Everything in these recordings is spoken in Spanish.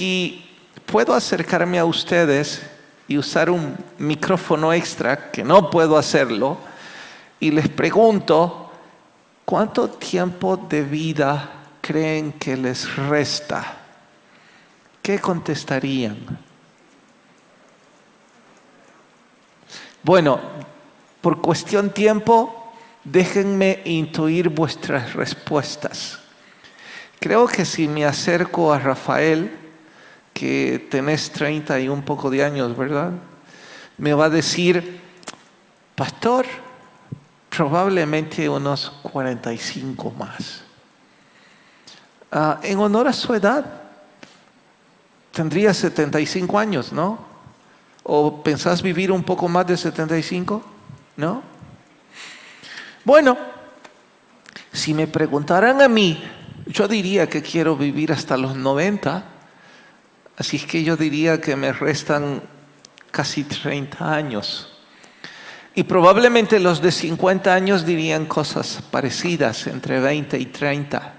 si puedo acercarme a ustedes y usar un micrófono extra, que no puedo hacerlo, y les pregunto, ¿cuánto tiempo de vida creen que les resta? ¿Qué contestarían? Bueno, por cuestión tiempo, déjenme intuir vuestras respuestas. Creo que si me acerco a Rafael, que tenés 30 y un poco de años, ¿verdad? Me va a decir, pastor, probablemente unos 45 más. En honor a su edad, tendría 75 años, ¿no? ¿O pensás vivir un poco más de 75? ¿No? Bueno, si me preguntaran a mí, yo diría que quiero vivir hasta los 90, así es que yo diría que me restan casi 30 años. Y probablemente los de 50 años dirían cosas parecidas, entre 20 y 30.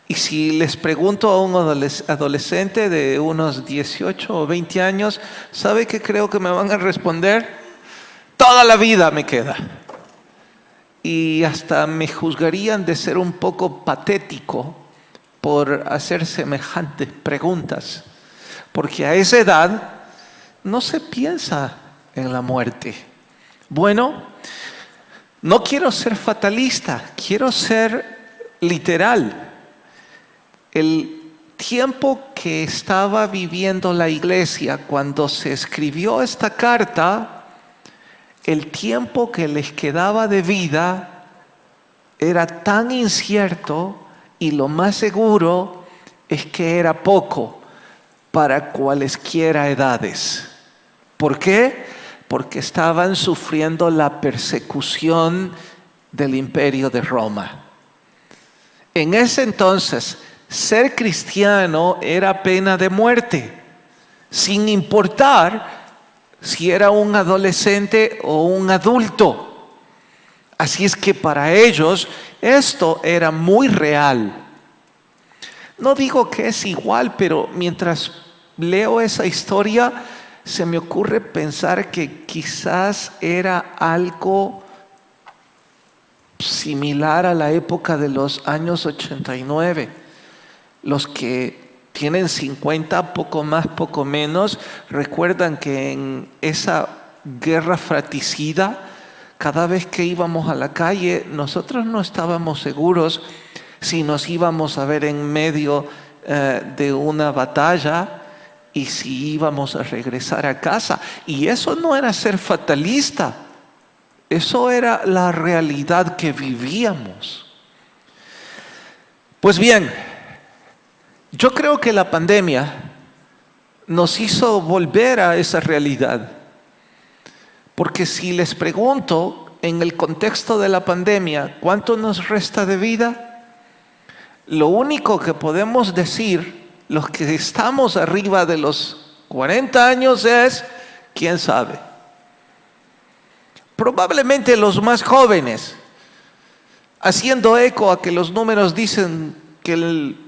Y si les pregunto a un adolescente de unos 18 o 20 años, ¿sabe qué creo que me van a responder? Toda la vida me queda. Y hasta me juzgarían de ser un poco patético por hacer semejantes preguntas. Porque a esa edad no se piensa en la muerte. Bueno, no quiero ser fatalista, quiero ser literal. El tiempo que estaba viviendo la iglesia cuando se escribió esta carta, el tiempo que les quedaba de vida era tan incierto y lo más seguro es que era poco para cualesquiera edades. ¿Por qué? Porque estaban sufriendo la persecución del Imperio de Roma. En ese entonces, ser cristiano era pena de muerte, sin importar si era un adolescente o un adulto. Así es que para ellos esto era muy real. No digo que es igual, pero mientras leo esa historia, se me ocurre pensar que quizás era algo similar a la época de los años 89. Los que tienen 50, poco más, poco menos, recuerdan que en esa guerra fratricida, cada vez que íbamos a la calle, nosotros no estábamos seguros si nos íbamos a ver en medio de una batalla y si íbamos a regresar a casa. Y eso no era ser fatalista, eso era la realidad que vivíamos. Pues bien, yo creo que la pandemia nos hizo volver a esa realidad. Porque si les pregunto, en el contexto de la pandemia, ¿cuánto nos resta de vida? Lo único que podemos decir, los que estamos arriba de los 40 años es, ¿quién sabe? Probablemente los más jóvenes, haciendo eco a que los números dicen que el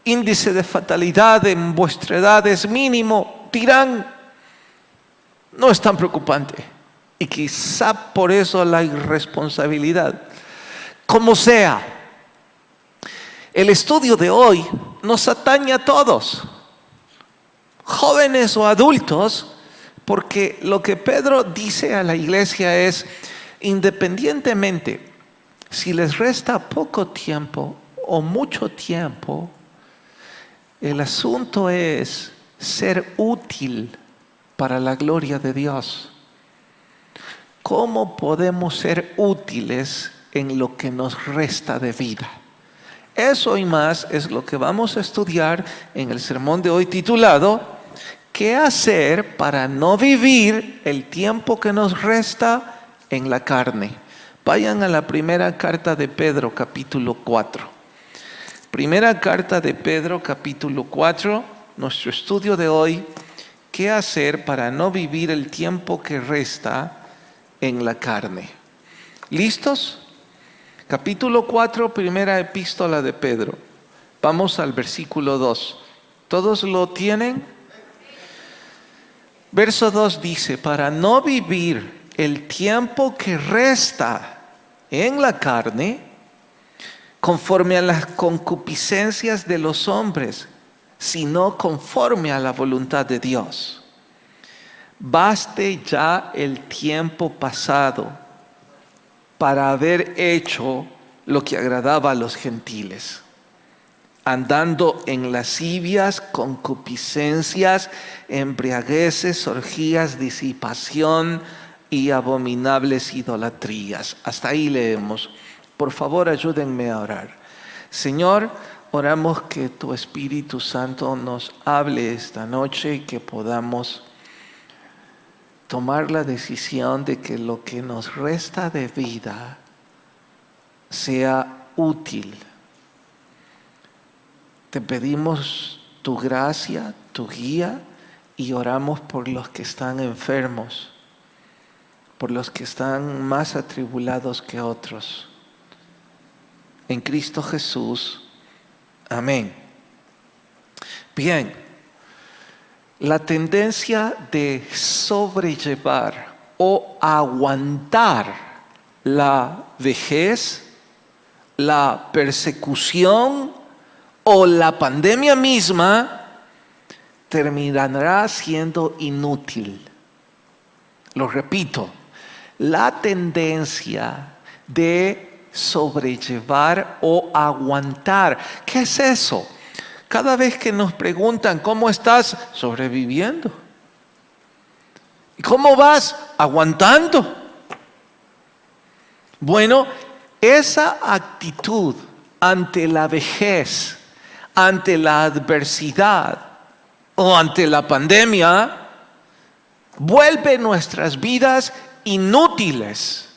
índice de fatalidad en vuestra edad es mínimo, dirán, no es tan preocupante. Y quizá por eso la irresponsabilidad. Como sea, el estudio de hoy nos atañe a todos, jóvenes o adultos, porque lo que Pedro dice a la iglesia es, independientemente si les resta poco tiempo o mucho tiempo, el asunto es ser útil para la gloria de Dios. ¿Cómo podemos ser útiles en lo que nos resta de vida? Eso y más es lo que vamos a estudiar en el sermón de hoy titulado ¿Qué hacer para no vivir el tiempo que nos resta en la carne? Vayan a la primera carta de Pedro, capítulo 4. Primera carta de Pedro, capítulo 4, nuestro estudio de hoy, ¿qué hacer para no vivir el tiempo que resta en la carne? ¿Listos? Capítulo 4, primera epístola de Pedro. Vamos al versículo 2. ¿Todos lo tienen? Verso 2 dice, para no vivir el tiempo que resta en la carne, conforme a las concupiscencias de los hombres, sino conforme a la voluntad de Dios. Baste ya el tiempo pasado para haber hecho lo que agradaba a los gentiles, andando en lascivias, concupiscencias, embriagueces, orgías, disipación y abominables idolatrías. Hasta ahí leemos. Por favor, ayúdenme a orar. Señor, oramos que tu Espíritu Santo nos hable esta noche y que podamos tomar la decisión de que lo que nos resta de vida sea útil. Te pedimos tu gracia, tu guía, y oramos por los que están enfermos, por los que están más atribulados que otros. En Cristo Jesús. Amén. Bien, la tendencia de sobrellevar o aguantar la vejez, la persecución o la pandemia misma terminará siendo inútil. Lo repito, la tendencia de sobrellevar o aguantar. ¿Qué es eso? Cada vez que nos preguntan ¿cómo estás? Sobreviviendo. ¿Y cómo vas? Aguantando. Bueno, esa actitud ante la vejez, ante la adversidad o ante la pandemia vuelve nuestras vidas inútiles.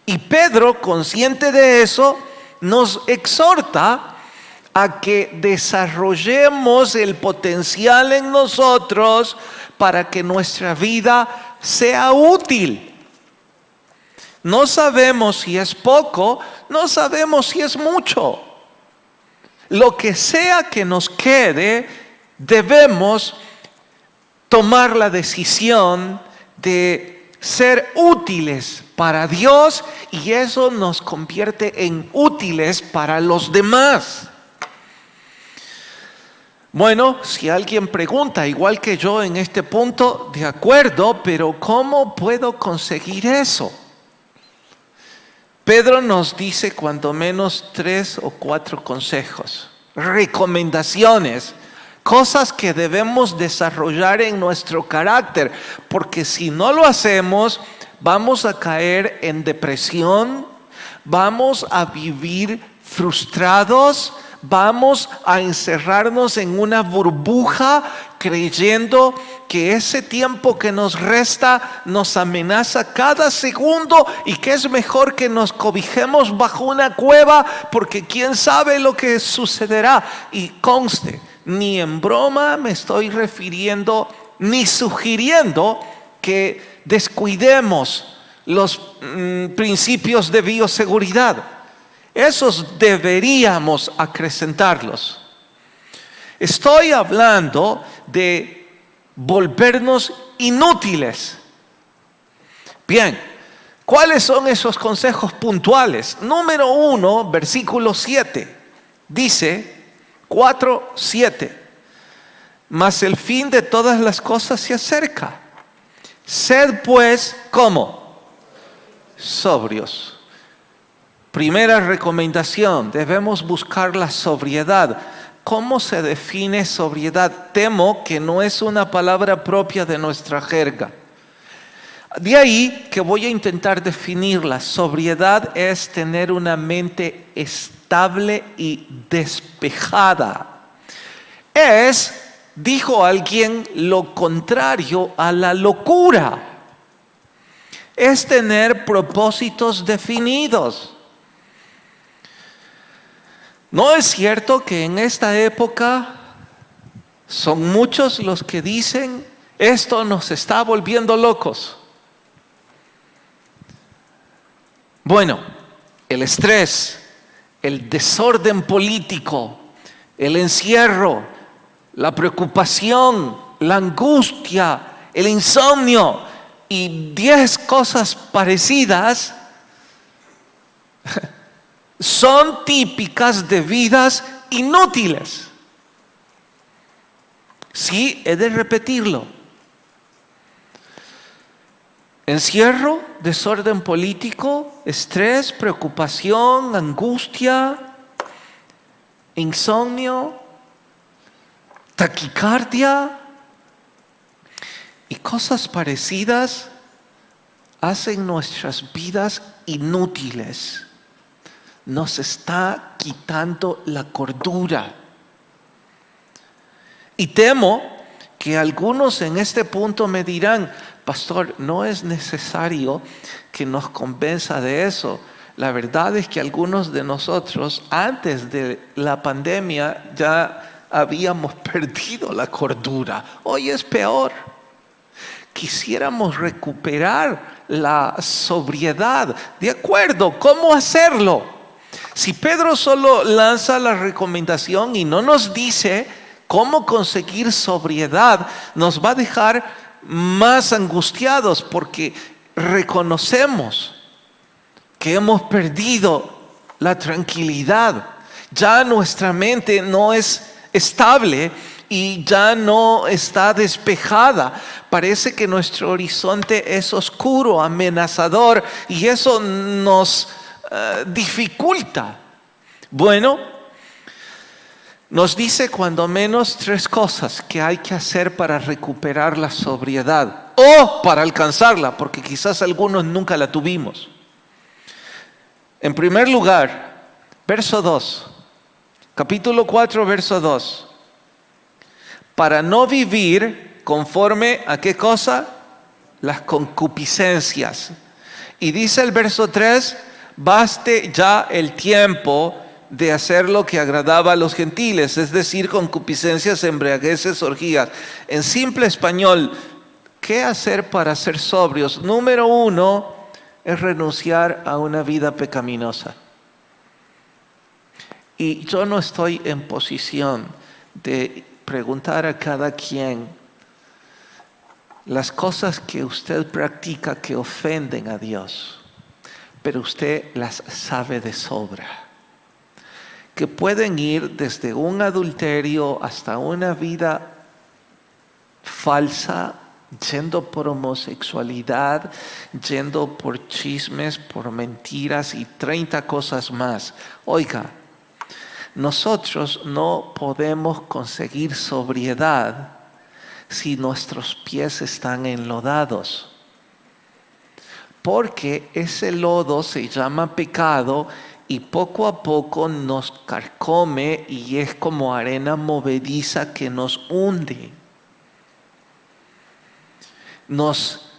Y Pedro, consciente de eso, nos exhorta a que desarrollemos el potencial en nosotros para que nuestra vida sea útil. No sabemos si es poco, no sabemos si es mucho. Lo que sea que nos quede, debemos tomar la decisión de ser útiles para Dios, y eso nos convierte en útiles para los demás. Bueno, si alguien pregunta, igual que yo en este punto, de acuerdo, pero ¿cómo puedo conseguir eso? Pedro nos dice cuando menos 3 o 4 consejos, recomendaciones, cosas que debemos desarrollar en nuestro carácter, porque si no lo hacemos, vamos a caer en depresión, vamos a vivir frustrados, vamos a encerrarnos en una burbuja creyendo que ese tiempo que nos resta nos amenaza cada segundo y que es mejor que nos cobijemos bajo una cueva porque quién sabe lo que sucederá. Y conste, ni en broma me estoy refiriendo ni sugiriendo que descuidemos los principios de bioseguridad. Esos deberíamos acrecentarlos. Estoy hablando de volvernos inútiles. Bien, ¿cuáles son esos consejos puntuales? Número 1, versículo 7. Dice 4:7. Mas el fin de todas las cosas se acerca. Sed pues, ¿cómo? Sobrios. Primera recomendación, debemos buscar la sobriedad. ¿Cómo se define sobriedad? Temo que no es una palabra propia de nuestra jerga. De ahí que voy a intentar definirla. Sobriedad es tener una mente estable y despejada. Es, dijo alguien, lo contrario a la locura. Es tener propósitos definidos. ¿No es cierto que en esta época son muchos los que dicen esto nos está volviendo locos? Bueno, el estrés, el desorden político, el encierro, la preocupación, la angustia, el insomnio y 10 cosas parecidas son típicas de vidas inútiles. Sí, he de repetirlo. Encierro, desorden político, estrés, preocupación, angustia, insomnio, taquicardia y cosas parecidas hacen nuestras vidas inútiles. Nos está quitando la cordura. Y temo que algunos en este punto me dirán: pastor, no es necesario que nos convenza de eso. La verdad es que algunos de nosotros antes de la pandemia ya habíamos perdido la cordura. Hoy es peor. Quisiéramos recuperar la sobriedad. De acuerdo, ¿cómo hacerlo? Si Pedro solo lanza la recomendación y no nos dice cómo conseguir sobriedad, nos va a dejar más angustiados porque reconocemos que hemos perdido la tranquilidad. Ya nuestra mente no es estable y ya no está despejada. Parece que nuestro horizonte es oscuro, amenazador, y eso nos dificulta. Bueno, nos dice cuando menos 3 cosas que hay que hacer para recuperar la sobriedad o para alcanzarla, porque quizás algunos nunca la tuvimos. En primer lugar, verso 2, capítulo 4, verso 2. Para no vivir conforme a ¿qué cosa? Las concupiscencias. Y dice el verso 3, baste ya el tiempo de hacer lo que agradaba a los gentiles, es decir, concupiscencias, embriagueces, orgías. En simple español, ¿qué hacer para ser sobrios? Número 1 es renunciar a una vida pecaminosa. Y yo no estoy en posición de preguntar a cada quien las cosas que usted practica que ofenden a Dios, pero usted las sabe de sobra. Que pueden ir desde un adulterio hasta una vida falsa, yendo por homosexualidad, yendo por chismes, por mentiras y 30 cosas más. Oiga, nosotros no podemos conseguir sobriedad si nuestros pies están enlodados, porque ese lodo se llama pecado y poco a poco nos carcome y es como arena movediza que nos hunde. Nos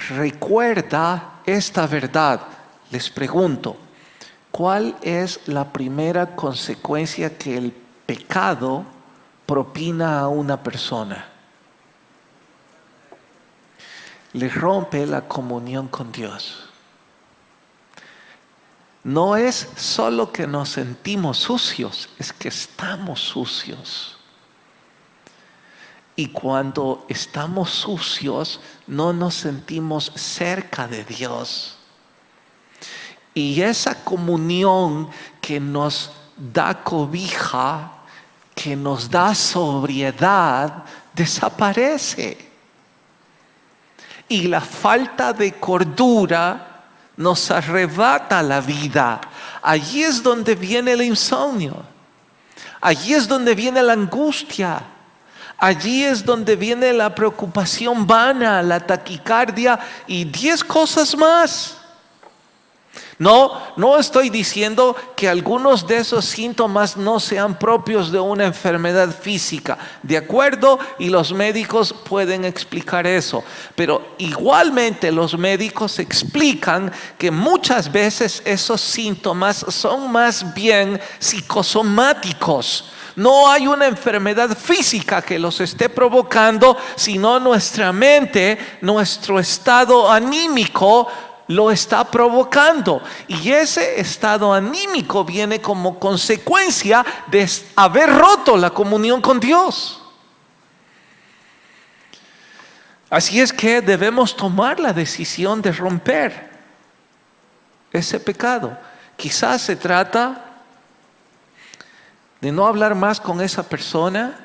recuerda esta verdad. Les pregunto, ¿cuál es la primera consecuencia que el pecado propina a una persona? Le rompe la comunión con Dios. No es solo que nos sentimos sucios, es que estamos sucios. Y cuando estamos sucios, no nos sentimos cerca de Dios. Y esa comunión que nos da cobija, que nos da sobriedad, desaparece. Y la falta de cordura nos arrebata la vida. Allí es donde viene el insomnio. Allí es donde viene la angustia. Allí es donde viene la preocupación vana, la taquicardia y 10 cosas más. No estoy diciendo que algunos de esos síntomas no sean propios de una enfermedad física, de acuerdo, y los médicos pueden explicar eso, pero igualmente los médicos explican que muchas veces esos síntomas son más bien psicosomáticos. No hay una enfermedad física que los esté provocando, sino nuestra mente, nuestro estado anímico lo está provocando. Y ese estado anímico viene como consecuencia de haber roto la comunión con Dios. Así es que debemos tomar la decisión de romper ese pecado. Quizás se trata de no hablar más con esa persona.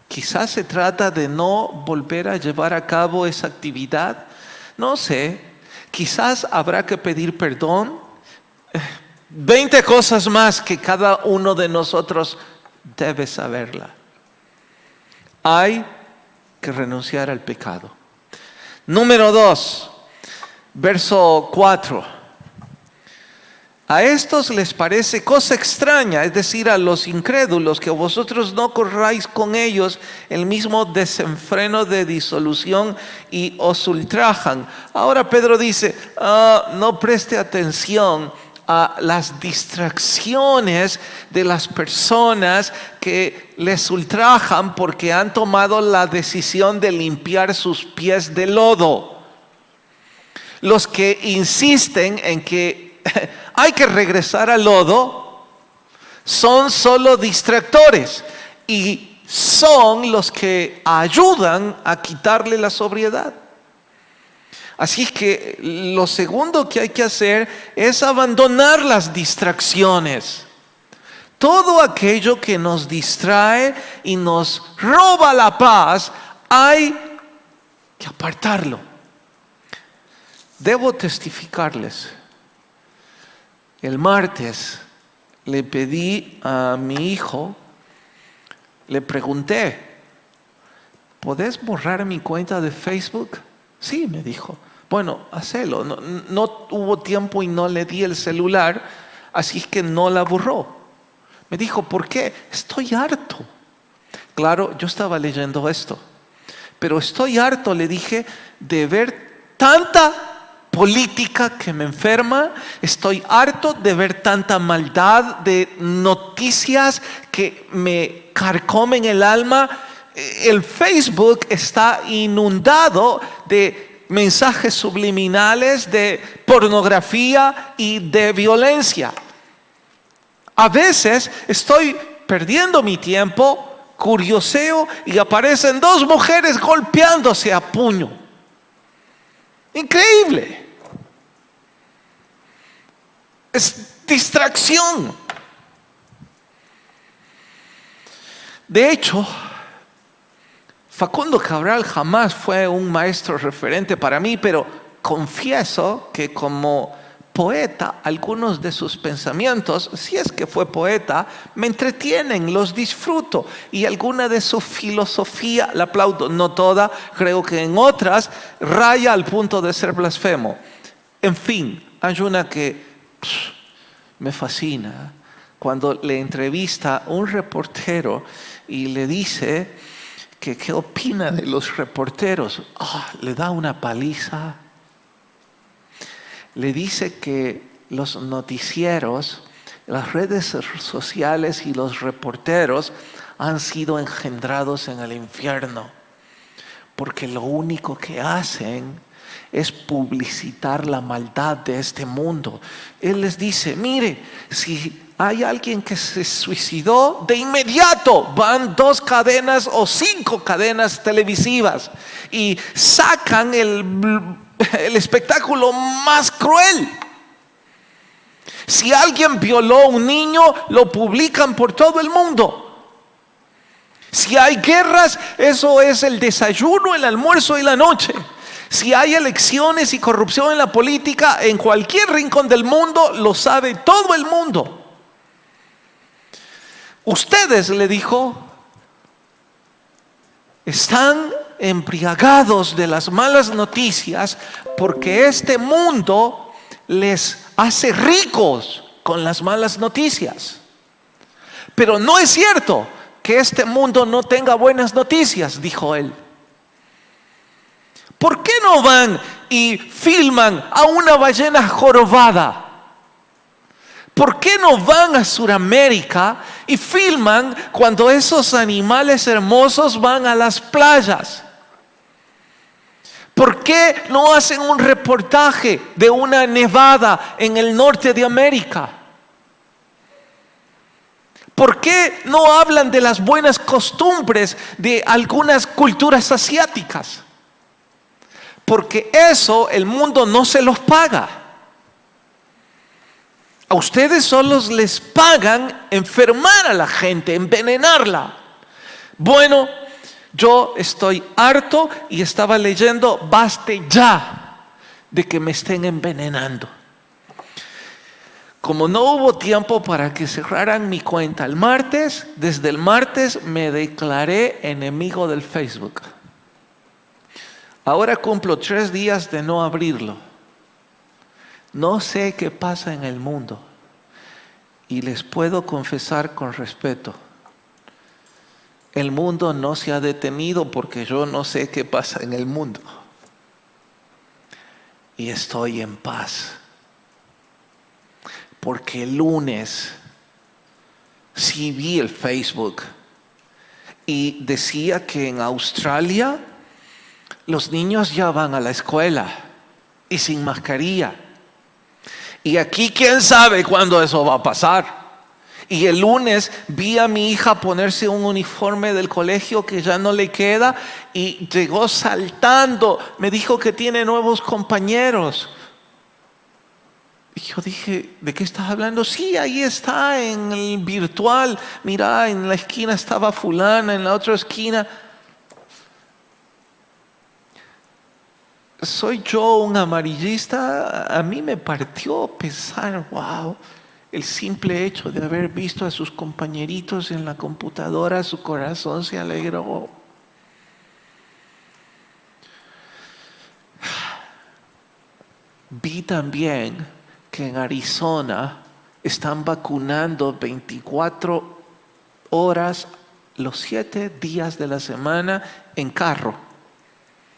Quizás se trata de no volver a llevar a cabo esa actividad. No sé. Quizás habrá que pedir perdón. 20 cosas más que cada uno de nosotros debe saberla. Hay que renunciar al pecado. Número 2, verso 4. A estos les parece cosa extraña, es decir, a los incrédulos, que vosotros no corráis con ellos el mismo desenfreno de disolución y os ultrajan. Ahora Pedro dice, no preste atención a las distracciones de las personas que les ultrajan porque han tomado la decisión de limpiar sus pies de lodo. Los que insisten en que hay que regresar al lodo son solo distractores y son los que ayudan a quitarle la sobriedad. Así que lo segundo que hay que hacer es abandonar las distracciones. Todo aquello que nos distrae y nos roba la paz, hay que apartarlo. Debo testificarles. El martes le pedí a mi hijo, le pregunté, ¿podés borrar mi cuenta de Facebook? Sí, me dijo. Bueno, hacelo. No hubo tiempo y no le di el celular, así que no la borró. Me dijo, ¿por qué? Estoy harto. Claro, yo estaba leyendo esto, pero estoy harto, le dije, de ver tanta política que me enferma. Estoy harto de ver tanta maldad, de noticias que me carcomen el alma. El Facebook está inundado de mensajes subliminales, de pornografía y de violencia. A veces estoy perdiendo mi tiempo, curioseo, y aparecen 2 mujeres golpeándose a puño. Increíble. Es distracción. De hecho, Facundo Cabral jamás fue un maestro referente para mí, pero confieso que como poeta, algunos de sus pensamientos, si es que fue poeta, me entretienen, los disfruto, y alguna de su filosofía la aplaudo, no toda, creo que en otras raya al punto de ser blasfemo. En fin, hay una que me fascina, cuando le entrevista un reportero y le dice que qué opina de los reporteros. Le da una paliza. Le dice que los noticieros, las redes sociales y los reporteros han sido engendrados en el infierno, porque lo único que hacen es publicitar la maldad de este mundo. Él les dice, mire, si hay alguien que se suicidó, de inmediato van 2 cadenas o 5 cadenas televisivas y sacan el espectáculo más cruel. Si alguien violó a un niño, lo publican por todo el mundo. Si hay guerras, eso es el desayuno, el almuerzo y la noche. Si hay elecciones y corrupción en la política, en cualquier rincón del mundo, lo sabe todo el mundo. Ustedes, le dijo, están embriagados de las malas noticias porque este mundo les hace ricos con las malas noticias. Pero no es cierto que este mundo no tenga buenas noticias, dijo él. ¿Por qué no van y filman a una ballena jorobada? ¿Por qué no van a Sudamérica y filman cuando esos animales hermosos van a las playas? ¿Por qué no hacen un reportaje de una nevada en el norte de América? ¿Por qué no hablan de las buenas costumbres de algunas culturas asiáticas? Porque eso el mundo no se los paga. A ustedes solo les pagan enfermar a la gente, envenenarla. Bueno, yo estoy harto y estaba leyendo, baste ya de que me estén envenenando. Como no hubo tiempo para que cerraran mi cuenta el martes, desde el martes me declaré enemigo del Facebook. Ahora cumplo 3 días de no abrirlo. No sé qué pasa en el mundo. Y les puedo confesar con respeto, el mundo no se ha detenido porque yo no sé qué pasa en el mundo. Y estoy en paz. Porque el lunes sí vi el Facebook y decía que en Australia los niños ya van a la escuela y sin mascarilla. Y aquí quién sabe cuándo eso va a pasar. Y el lunes vi a mi hija ponerse un uniforme del colegio que ya no le queda y llegó saltando. Me dijo que tiene nuevos compañeros. Y yo dije, ¿de qué estás hablando? Sí, ahí está en el virtual. Mira, en la esquina estaba fulana, en la otra esquina. ¿Soy yo un amarillista? A mí me partió pensar, wow, el simple hecho de haber visto a sus compañeritos en la computadora, su corazón se alegró. Vi también que en Arizona están vacunando 24 horas los 7 días de la semana en carro.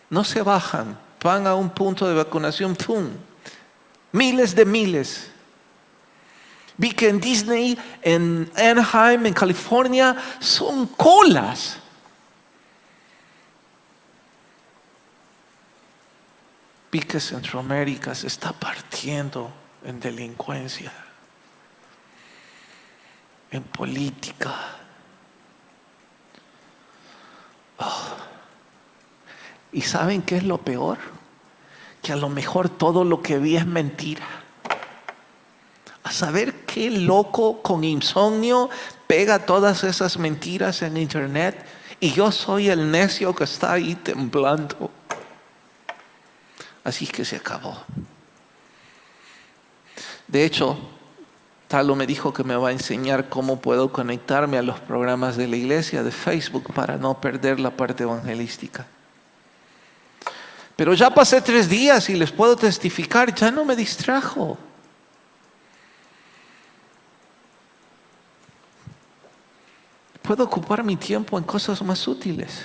No se bajan, van a un punto de vacunación, ¡pum! Miles de miles. Vi que en Disney, en Anaheim, en California, son colas. Vi que Centroamérica se está partiendo en delincuencia, en política. ¿Y saben qué es lo peor? Que a lo mejor todo lo que vi es mentira. A saber qué loco con insomnio pega todas esas mentiras en internet y yo soy el necio que está ahí temblando. Así que se acabó. De hecho, Talo me dijo que me va a enseñar cómo puedo conectarme a los programas de la iglesia de Facebook para no perder la parte evangelística. Pero ya pasé 3 días y les puedo testificar, ya no me distrajo. Puedo ocupar mi tiempo en cosas más útiles.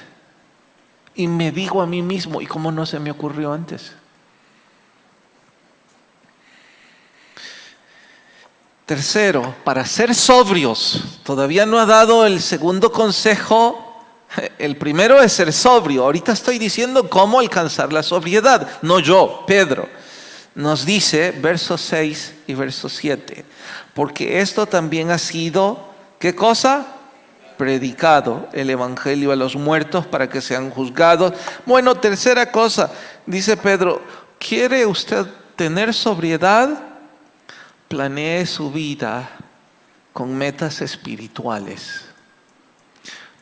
Y me digo a mí mismo, ¿y cómo no se me ocurrió antes? Tercero, para ser sobrios, todavía no ha dado el segundo consejo. El primero es ser sobrio. Ahorita estoy diciendo cómo alcanzar la sobriedad, no yo, Pedro. Nos dice versos 6 y verso 7. Porque esto también ha sido, ¿qué cosa? Predicado el evangelio a los muertos para que sean juzgados. Bueno, tercera cosa, dice Pedro, ¿quiere usted tener sobriedad? Planee su vida con metas espirituales,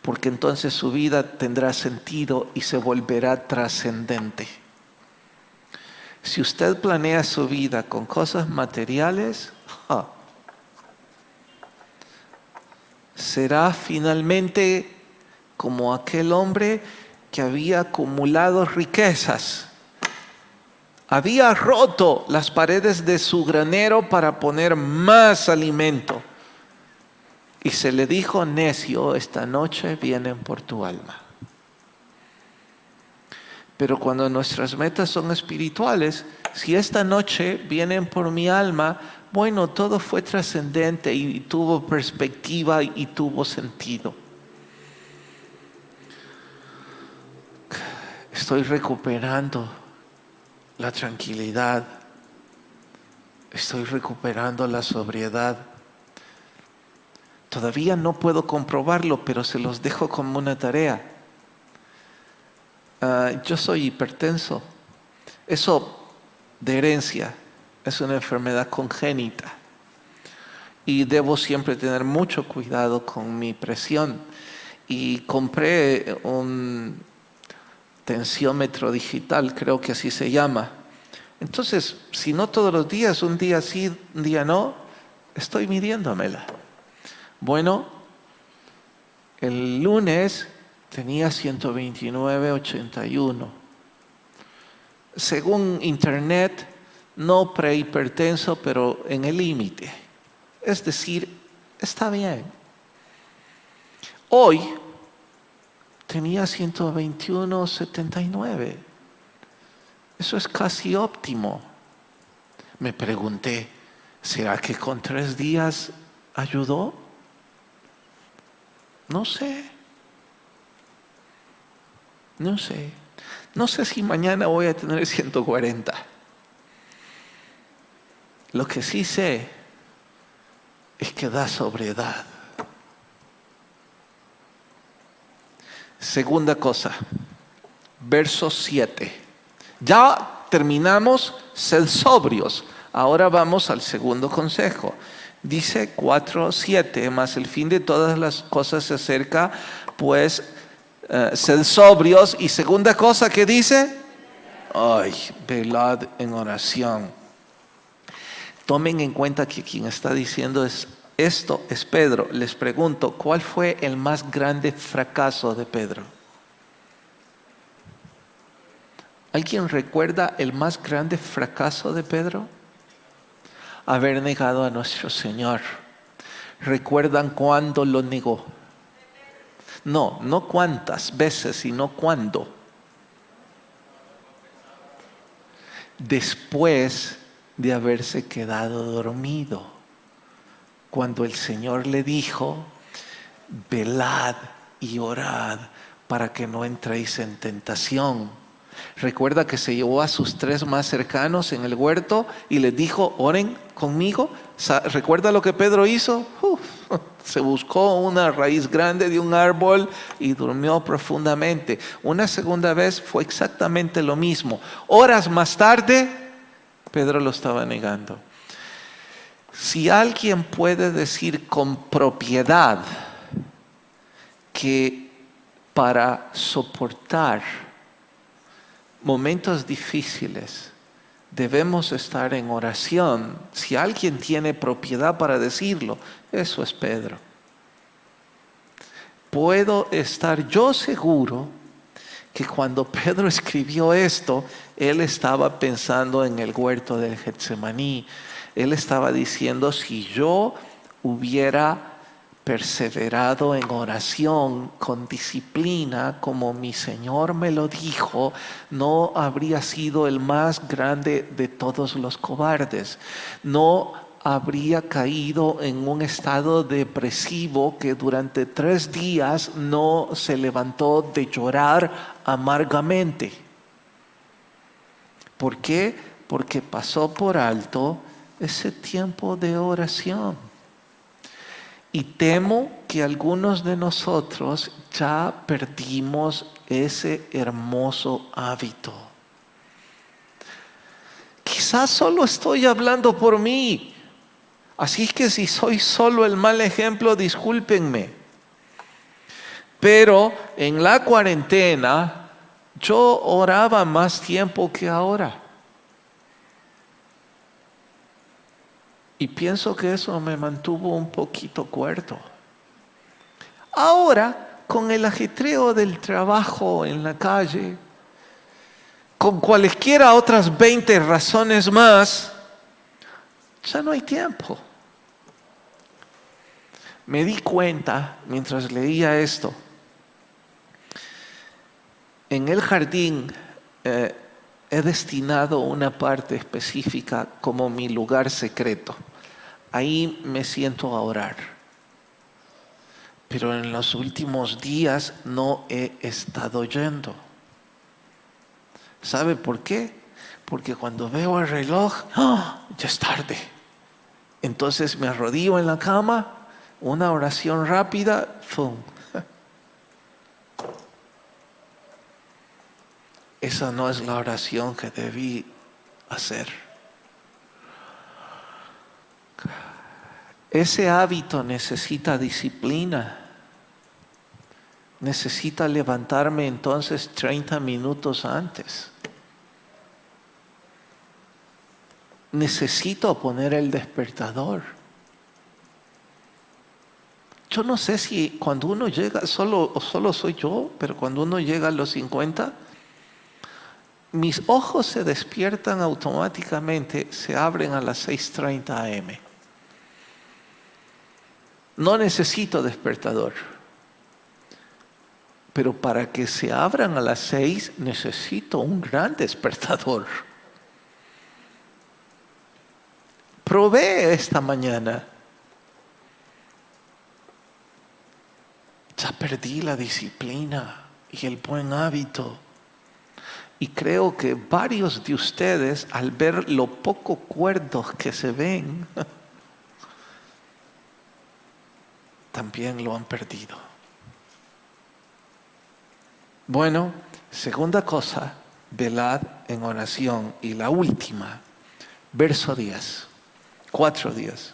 porque entonces su vida tendrá sentido y se volverá trascendente. Si usted planea su vida con cosas materiales, será finalmente como aquel hombre que había acumulado riquezas. Había roto las paredes de su granero para poner más alimento. Y se le dijo, necio, esta noche vienen por tu alma. Pero cuando nuestras metas son espirituales, si esta noche vienen por mi alma, bueno, todo fue trascendente y tuvo perspectiva y tuvo sentido. Estoy recuperando la tranquilidad, estoy recuperando la sobriedad. Todavía no puedo comprobarlo, pero se los dejo como una tarea. Yo soy hipertenso. Eso de herencia es una enfermedad congénita. Y debo siempre tener mucho cuidado con mi presión. Y compré un tensiómetro digital, creo que así se llama. Entonces, si no todos los días, un día sí, un día no, estoy midiéndomela. Bueno, el lunes tenía 129/81. Según internet, no prehipertenso, pero en el límite. Es decir, está bien. Hoy tenía 121/79. Eso es casi óptimo. Me pregunté, ¿será que con 3 días ayudó? No sé. No sé si mañana voy a tener 140. Lo que sí sé es que da sobriedad. Segunda cosa, verso 7. Ya terminamos, sed sobrios. Ahora vamos al segundo consejo. Dice 4:7, mas el fin de todas las cosas se acerca, pues sed sobrios. Y segunda cosa que dice, velad en oración. Tomen en cuenta que quien está diciendo esto es Pedro. Les pregunto, ¿cuál fue el más grande fracaso de Pedro? ¿Alguien recuerda el más grande fracaso de Pedro? Haber negado a nuestro Señor. ¿Recuerdan cuándo lo negó? No cuántas veces, sino cuándo. Después de haberse quedado dormido. Cuando el Señor le dijo, velad y orad para que no entréis en tentación. Recuerda que se llevó a sus 3 más cercanos en el huerto y les dijo, oren conmigo. ¿Recuerda lo que Pedro hizo? Se buscó una raíz grande de un árbol y durmió profundamente. Una segunda vez fue exactamente lo mismo. Horas más tarde, Pedro lo estaba negando. Si alguien puede decir con propiedad que para soportar momentos difíciles debemos estar en oración, si alguien tiene propiedad para decirlo, eso es Pedro. Puedo estar yo seguro que cuando Pedro escribió esto, él estaba pensando en el huerto del Getsemaní. Él estaba diciendo, si yo hubiera perseverado en oración con disciplina, como mi Señor me lo dijo, no habría sido el más grande de todos los cobardes. No habría caído en un estado depresivo que durante 3 días no se levantó de llorar amargamente. ¿Por qué? Porque pasó por alto ese tiempo de oración. Y temo que algunos de nosotros ya perdimos ese hermoso hábito. Quizás solo estoy hablando por mí. Así que si soy solo el mal ejemplo, discúlpenme. Pero en la cuarentena yo oraba más tiempo que ahora. Y pienso que eso me mantuvo un poquito cuerdo. Ahora, con el ajetreo del trabajo en la calle, con cualesquiera otras 20 razones más, ya no hay tiempo. Me di cuenta mientras leía esto. En el jardín he destinado una parte específica como mi lugar secreto. Ahí me siento a orar. Pero en los últimos días no he estado yendo. ¿Sabe por qué? Porque cuando veo el reloj, ¡ah!, ya es tarde. Entonces me arrodillo en la cama, una oración rápida, ¡fum! Esa no es la oración que debí hacer. Ese hábito necesita disciplina. Necesita levantarme entonces 30 minutos antes. Necesito poner el despertador. Yo no sé si cuando uno llega, solo soy yo, pero cuando uno llega a los 50, mis ojos se despiertan automáticamente, se abren a las 6:30 a.m. No necesito despertador. Pero para que se abran a las 6 necesito un gran despertador. Probé esta mañana. Ya perdí la disciplina y el buen hábito. Y creo que varios de ustedes, al ver lo poco cuerdos que se ven, también lo han perdido. Bueno, segunda cosa, velad en oración. Y la última, verso 10, 4 días.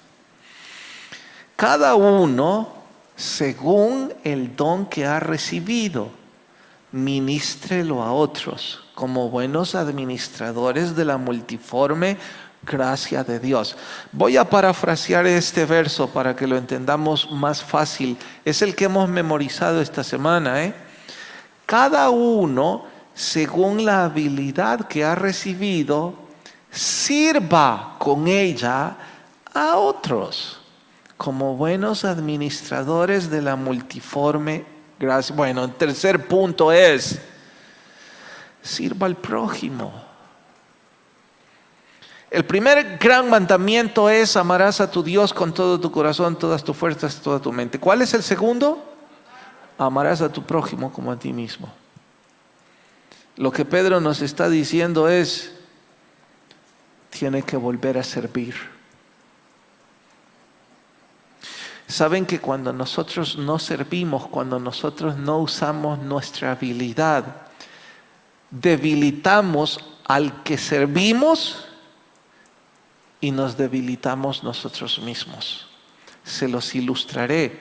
Cada uno según el don que ha recibido, ministrelo a otros como buenos administradores de la multiforme gracia de Dios. Voy a parafrasear este verso para que lo entendamos más fácil. Es el que hemos memorizado esta semana, Cada uno, según la habilidad que ha recibido, sirva con ella a otros como buenos administradores de la multiforme gracia. Bueno, el tercer punto es, sirva al prójimo. El primer gran mandamiento es, amarás a tu Dios con todo tu corazón, todas tus fuerzas, toda tu mente. ¿Cuál es el segundo? Amarás a tu prójimo como a ti mismo. Lo que Pedro nos está diciendo es, tiene que volver a servir. Saben que cuando nosotros no servimos, cuando nosotros no usamos nuestra habilidad, debilitamos al que servimos y nos debilitamos nosotros mismos. Se los ilustraré.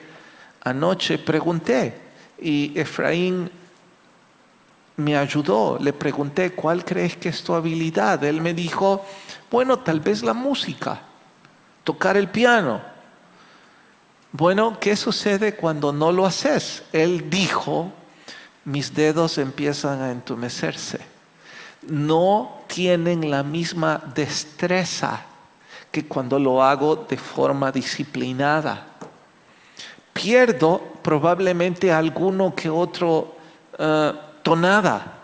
Anoche pregunté y Efraín me ayudó. Le pregunté, ¿cuál crees que es tu habilidad? Él me dijo, bueno, tal vez la música, tocar el piano. Bueno, ¿qué sucede cuando no lo haces? Él dijo, mis dedos empiezan a entumecerse. No tienen la misma destreza que cuando lo hago de forma disciplinada. Pierdo probablemente alguno que otro tonada.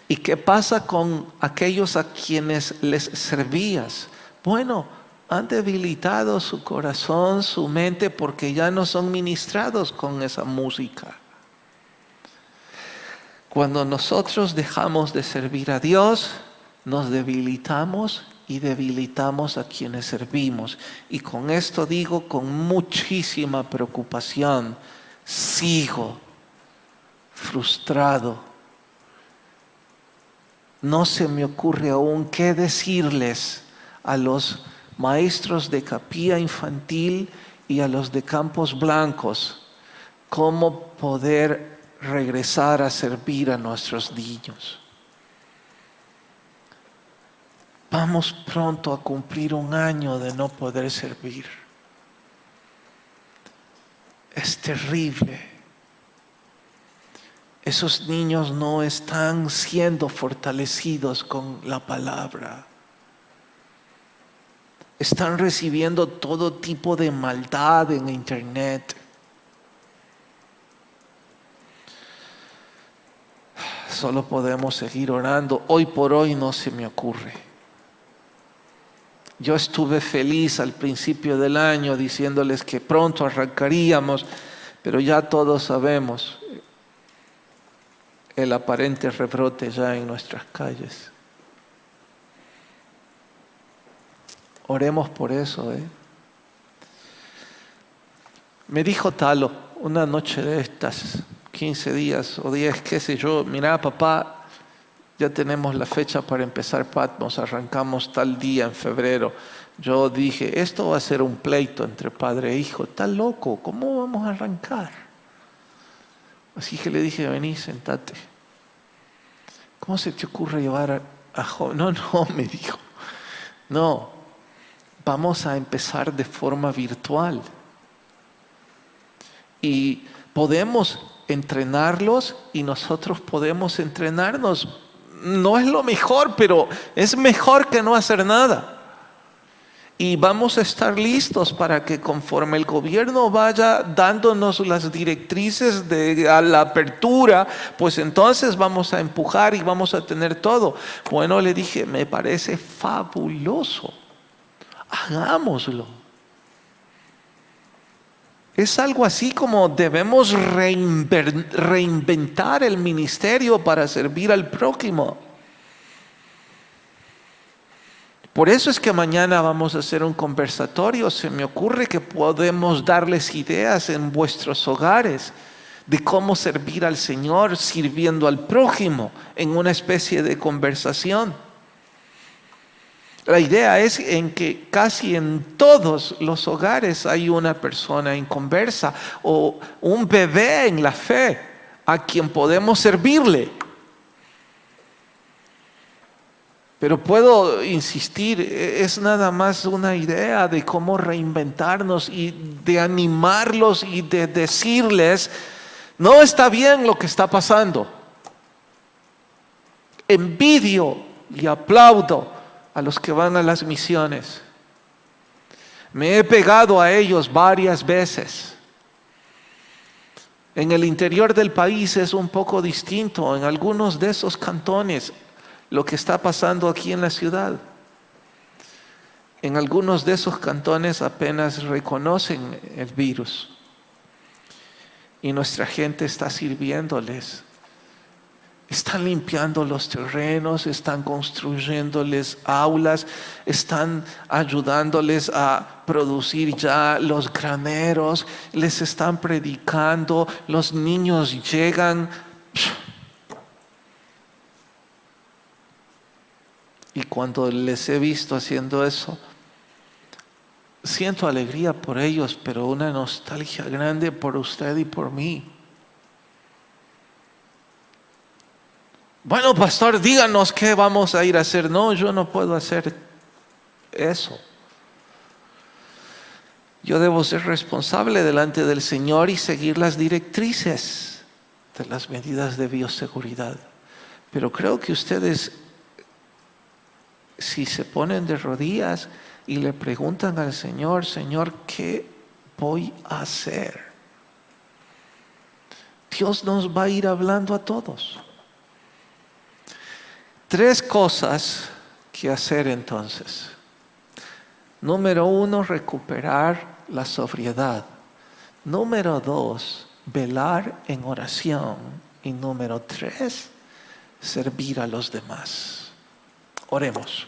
¿Y qué pasa con aquellos a quienes les servías? Bueno, han debilitado su corazón, su mente, porque ya no son ministrados con esa música. Cuando nosotros dejamos de servir a Dios, nos debilitamos y debilitamos a quienes servimos. Y con esto digo con muchísima preocupación, sigo frustrado. No se me ocurre aún qué decirles a los maestros de capilla infantil y a los de campos blancos, cómo poder regresar a servir a nuestros niños. Vamos pronto a cumplir 1 año de no poder servir. Es terrible. Esos niños no están siendo fortalecidos con la palabra. Están recibiendo todo tipo de maldad en internet. Solo podemos seguir orando. Hoy por hoy no se me ocurre. Yo estuve feliz al principio del año diciéndoles que pronto arrancaríamos, pero ya todos sabemos. el aparente rebrote ya en nuestras calles. Oremos por eso. Me dijo Talo una noche de estas, 15 días o 10, qué sé yo, mira papá, ya tenemos la fecha para empezar Patmos, arrancamos tal día en febrero. Yo dije, esto va a ser un pleito entre padre e hijo. Está loco, ¿cómo vamos a arrancar? Así que le dije, vení, sentate. ¿Cómo se te ocurre llevar a joven? No, me dijo. No, vamos a empezar de forma virtual. Y podemos entrenarlos y nosotros podemos entrenarnos. No es lo mejor, pero es mejor que no hacer nada. Y vamos a estar listos para que conforme el gobierno vaya dándonos las directrices a la apertura, pues entonces vamos a empujar y vamos a tener todo. Bueno, le dije, me parece fabuloso. Hagámoslo. Es algo así como debemos reinventar el ministerio para servir al prójimo. Por eso es que mañana vamos a hacer un conversatorio. Se me ocurre que podemos darles ideas en vuestros hogares de cómo servir al Señor sirviendo al prójimo en una especie de conversación. La idea es en que casi en todos los hogares hay una persona inconversa o un bebé en la fe a quien podemos servirle. Pero puedo insistir, es nada más una idea de cómo reinventarnos y de animarlos y de decirles, no está bien lo que está pasando. Envidio y aplaudo a los que van a las misiones. Me he pegado a ellos varias veces. En el interior del país es un poco distinto, en algunos de esos cantones, lo que está pasando aquí en la ciudad. En algunos de esos cantones apenas reconocen el virus y nuestra gente está sirviéndoles. Están limpiando los terrenos, están construyéndoles aulas, están ayudándoles a producir ya los graneros, les están predicando, los niños llegan. Y cuando les he visto haciendo eso, siento alegría por ellos, pero una nostalgia grande por usted y por mí. Bueno, pastor, díganos qué vamos a ir a hacer. No, yo no puedo hacer eso. Yo debo ser responsable delante del Señor y seguir las directrices de las medidas de bioseguridad. Pero creo que ustedes, si se ponen de rodillas y le preguntan al Señor, Señor, ¿qué voy a hacer? Dios nos va a ir hablando a todos. 3 cosas que hacer entonces. Número 1, recuperar la sobriedad. Número 2, velar en oración. Y número 3, servir a los demás. Oremos.